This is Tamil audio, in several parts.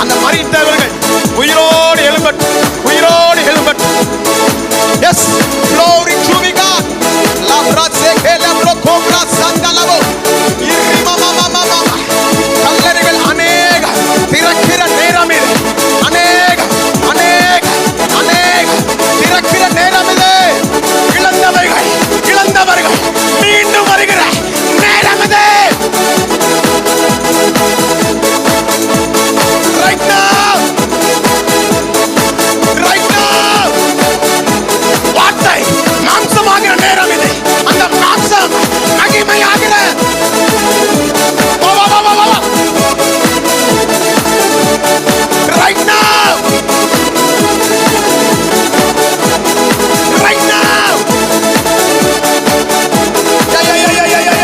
அந்த மரித்தவர்கள் உயிரோடு எழும்பட்டும், உயிரோடு எழும்பட்டும். Yes, glory to be God. கல்லறைகள் அநேக திறக்கிற நேரம் இது. அநேக அநேக அநேக திறக்கிற நேரம் இது. இழந்தவர்கள் மீண்டும் வருகிற நேரம் இது. Right now, right now. வார்த்தை மாம்சமாகிற நேரம் இது. அந்த மாம்சம் மகிமையாகிற right now, right now.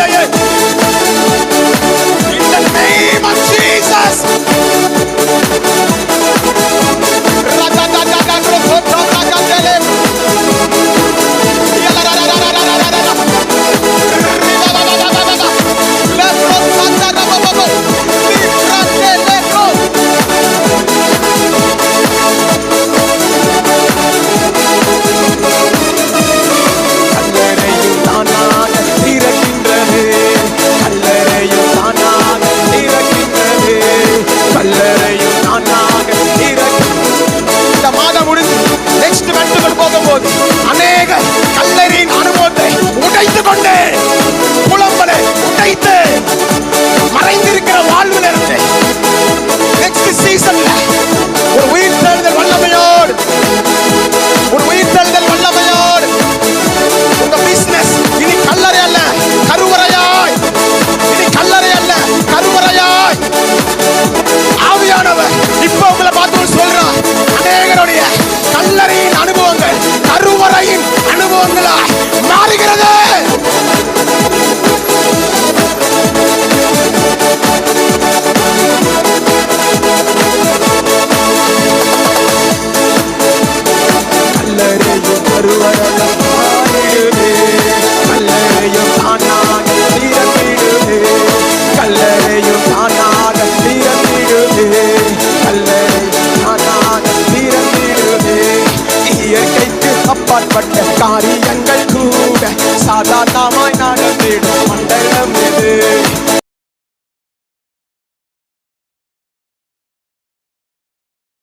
Yeah. In the name of Jesus. அநேக கல்லறையின் அனுபவத்தை உடைத்து கொண்டு புலம்பலை உடைத்து மறைந்திருக்கிற வாழ்வில் இருந்து நெக்ஸ்ட் சீசன்ல ஒரு உயிர்த்தெழுதல் வல்லமையோடு, ஒரு உயிர்த்தெழுதல் வல்லமையோடு உங்க பிசினஸ் இனி கல்லறை அல்ல கருவறையாய், இனி கல்லறை அல்ல கருவறையாய் ஆவியானவர் இப்ப உங்களை பார்த்து சொல்றார். அநேகருடைய கல்லறையின் அனுபவங்கள் கருவறையின் அனுபவங்களாய் மாறுகிறது. கல்லறையும் கருவறையும் மாறிடுமே, கல்லறையும் தானாக திறந்திடுமே, கல்லறையும் தானாக திறந்திடுமே, கல்லறையும் தானாக திறந்திடுமே. இயற்கைக்கு அப்பாற்பட்ட காரியங்கள் கூட சாதாரணமாய் நடந்திடும் மண்டலம் இது.